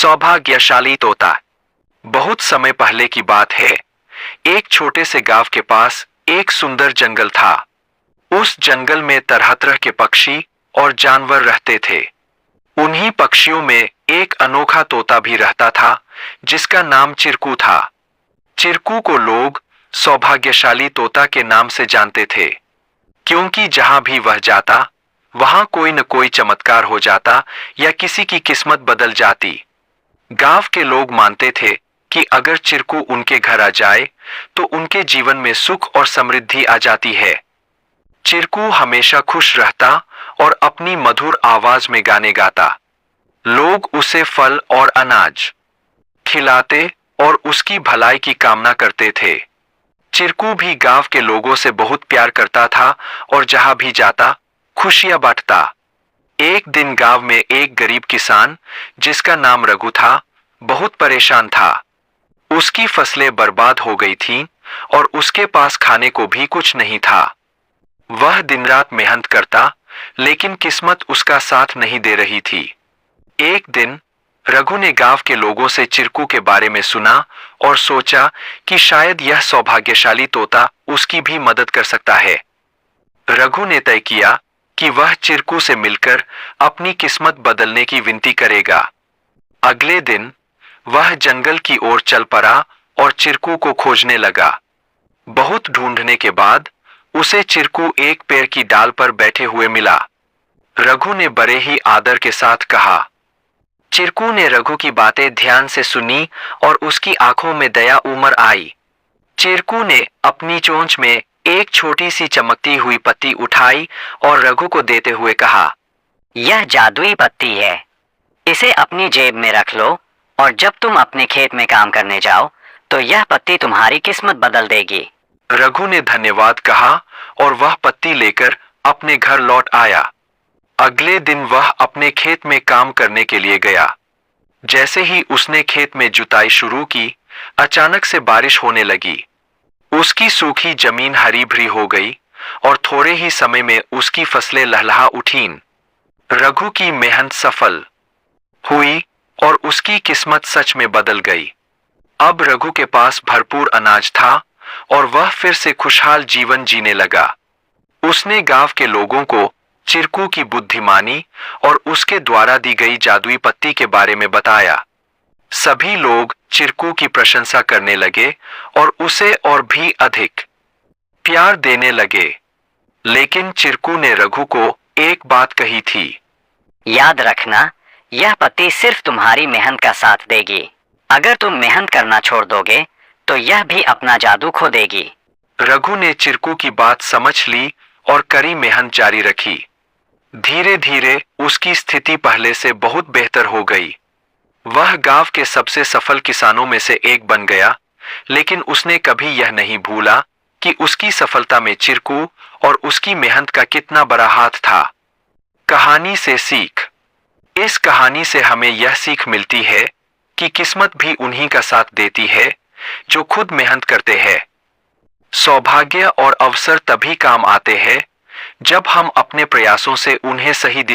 सौभाग्यशाली तोता। बहुत समय पहले की बात है। एक छोटे से गांव के पास एक सुंदर जंगल था। उस जंगल में तरह तरह के पक्षी और जानवर रहते थे। उन्हीं पक्षियों में एक अनोखा तोता भी रहता था जिसका नाम चिरकू था। चिरकू को लोग सौभाग्यशाली तोता के नाम से जानते थे, क्योंकि जहां भी वह जाता वहां कोई न कोई चमत्कार हो जाता या किसी की किस्मत बदल जाती। गांव के लोग मानते थे कि अगर चिरकू उनके घर आ जाए तो उनके जीवन में सुख और समृद्धि आ जाती है। चिरकू हमेशा खुश रहता और अपनी मधुर आवाज में गाने गाता। लोग उसे फल और अनाज खिलाते और उसकी भलाई की कामना करते थे। चिरकू भी गांव के लोगों से बहुत प्यार करता था और जहां भी जाता खुशियां बांटता। एक दिन गांव में एक गरीब किसान जिसका नाम रघु था बहुत परेशान था। उसकी फसलें बर्बाद हो गई थीं और उसके पास खाने को भी कुछ नहीं था। वह दिन रात मेहनत करता, लेकिन किस्मत उसका साथ नहीं दे रही थी। एक दिन रघु ने गांव के लोगों से चिरकू के बारे में सुना और सोचा कि शायद यह सौभाग्यशाली तोता उसकी भी मदद कर सकता है। रघु ने तय किया कि वह चिरकू से मिलकर अपनी किस्मत बदलने की विनती करेगा। अगले दिन वह जंगल की ओर चल पड़ा और चिरकू को खोजने लगा। बहुत ढूंढने के बाद उसे चिरकू एक पेड़ की डाल पर बैठे हुए मिला। रघु ने बड़े ही आदर के साथ कहा। चिरकू ने रघु की बातें ध्यान से सुनी और उसकी आंखों में दया उमड़ आई। चिरकू ने अपनी चोंच में एक छोटी सी चमकती हुई पत्ती उठाई और रघु को देते हुए कहा, यह जादुई पत्ती है। इसे अपनी जेब में रख लो और जब तुम अपने खेत में काम करने जाओ तो यह पत्ती तुम्हारी किस्मत बदल देगी। रघु ने धन्यवाद कहा और वह पत्ती लेकर अपने घर लौट आया। अगले दिन वह अपने खेत में काम करने के लिए गया। जैसे ही उसने खेत में जुताई शुरू की, अचानक से बारिश होने लगी। उसकी सूखी जमीन हरी भरी हो गई और थोड़े ही समय में उसकी फसलें लहलहा उठीं। रघु की मेहनत सफल हुई और उसकी किस्मत सच में बदल गई। अब रघु के पास भरपूर अनाज था और वह फिर से खुशहाल जीवन जीने लगा। उसने गांव के लोगों को चिरकू की बुद्धिमानी और उसके द्वारा दी गई जादुई पत्ती के बारे में बताया। सभी लोग चिरकू की प्रशंसा करने लगे और उसे और भी अधिक प्यार देने लगे। लेकिन चिरकू ने रघु को एक बात कही थी, याद रखना, यह पत्ती सिर्फ तुम्हारी मेहनत का साथ देगी। अगर तुम मेहनत करना छोड़ दोगे तो यह भी अपना जादू खो देगी। रघु ने चिरकू की बात समझ ली और कड़ी मेहनत जारी रखी। धीरे धीरे उसकी स्थिति पहले से बहुत बेहतर हो गई। वह गांव के सबसे सफल किसानों में से एक बन गया, लेकिन उसने कभी यह नहीं भूला कि उसकी सफलता में चिरकू और उसकी मेहनत का कितना बड़ा हाथ था। कहानी से सीख। इस कहानी से हमें यह सीख मिलती है कि किस्मत भी उन्हीं का साथ देती है जो खुद मेहनत करते हैं। सौभाग्य और अवसर तभी काम आते हैं जब हम अपने प्रयासों से उन्हें सही दिशा